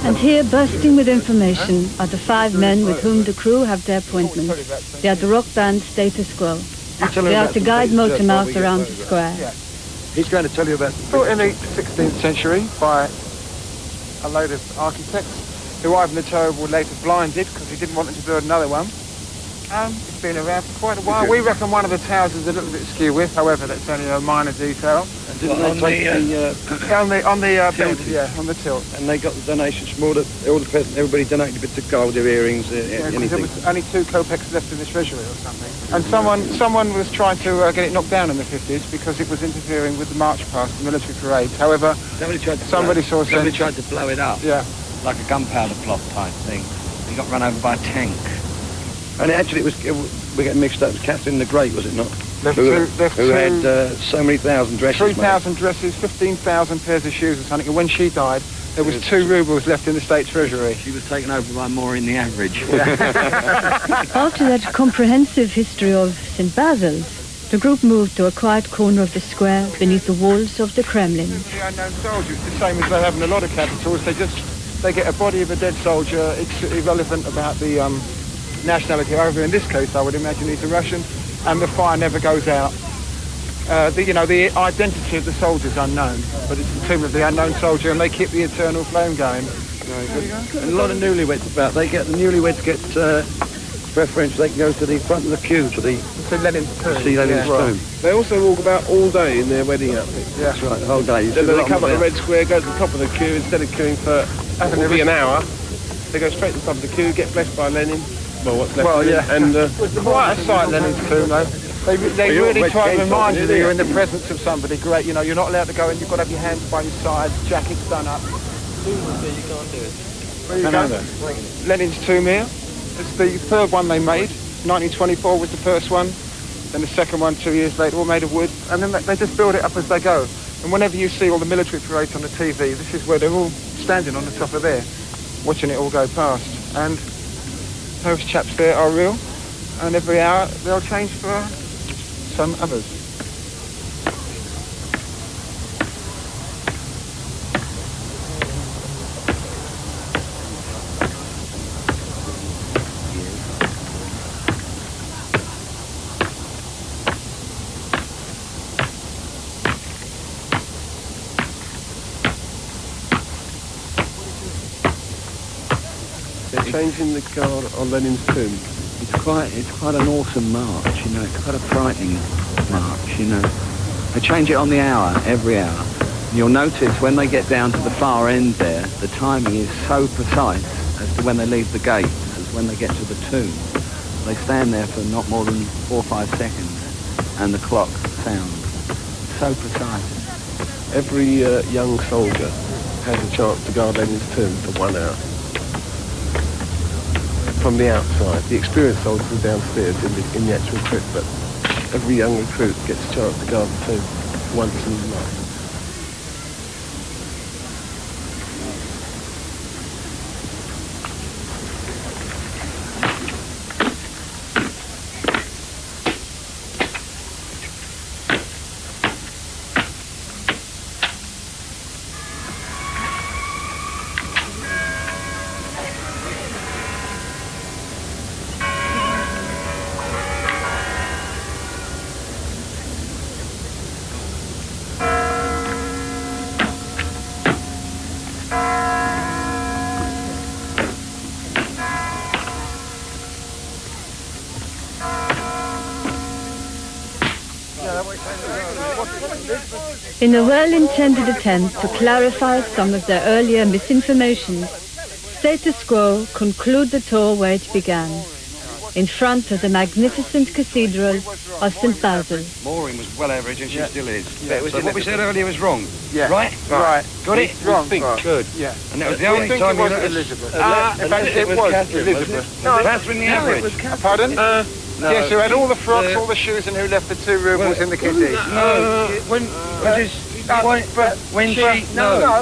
And here, bursting with information, are the 5 men with whom the crew have their appointments. They are the rock band Status Quo. They are to guide MotorMouth around the square. He's going to tell you about... Built in the 16th century by a load of architects who Ivan the Terrible later blinded because he didn't want them to build another one. It's been around for quite a while. We reckon one of the towers is a little bit skew with, however, that's only a minor detail. And didn't they take on the tilt? yeah, on the tilt. And they got the donations from all the peasants. Everybody donated bits of gold, their earrings, anything. There was only 2 kopecks left in the treasury or something. And someone was trying to get it knocked down in the 50s because it was interfering with the march past the military parades. However, somebody tried to blow it up. Yeah. Like a gunpowder plot type thing. He got run over by a tank. And actually, we're getting mixed up. It was Catherine the Great, was it not? Who had so many thousand dresses. 3,000 dresses, 15,000 pairs of shoes or something. And when she died, there was 2 rubles left in the state treasury. She was taken over by more in the average. After that comprehensive history of St. Basil's, the group moved to a quiet corner of the square beneath the walls of the Kremlin. The unknown soldiers, the same as they have in a lot of capitals. They get a body of a dead soldier. It's irrelevant about the nationality. However, in this case, I would imagine he's a Russian, and the fire never goes out. The identity of the soldier is unknown, but it's the tomb of the unknown soldier, and they keep the eternal flame going. And a lot of newlyweds about. The newlyweds get preference. They can go to the front of the queue to Lenin's tomb. See Lenin's tomb. They also walk about all day in their wedding outfit. Yeah. That's right, the whole day. Then they come up the red square, go to the top of the queue. Instead of queuing for an hour, they go straight to the top of the queue, get blessed by Lenin. Well, what's left of it. And it's quite a sight, Lenin's tomb, though. They really try to remind you that you're in the presence of somebody great. You know, you're not allowed to go in. You've got to have your hands by your sides, jackets done up. you can't do it. Where you go? Lenin's tomb here. It's the 3rd one they made. 1924 was the first one. Then the second one 2 years later, all made of wood. And then they just build it up as they go. And whenever you see all the military parades on the TV, this is where they're all standing on the top of there, watching it all go past. And those chaps there are real, and every hour they'll change for some others. Changing the guard on Lenin's tomb. It's quite an awesome march, you know. It's quite a frightening march, you know. They change it on the hour, every hour. You'll notice when they get down to the far end there, the timing is so precise as to when they leave the gate as when they get to the tomb. They stand there for not more than 4 or 5 seconds, and the clock sounds. It's so precise. Every young soldier has a chance to guard Lenin's tomb for 1 hour. From the outside. The experienced soldiers are downstairs in the actual crypt, but every young recruit gets a chance to guard the tomb once in his life. In a well-intended attempt to clarify some of their earlier misinformation, Status Quo conclude the tour where it began, in front of the magnificent Cathedral of St. Basil. Maureen was well average and she still is. Yeah, so what we said earlier was wrong. Yeah. Right? Right. Got it? Wrong. Good. Yeah. And that was the only time it was Elizabeth. It was Catherine, Elizabeth. No, Catherine the average. Pardon? No. Yes, who had all the frocks, all the shoes, and who left the 2 rubles in the kitty. No. When she... No. When they... No.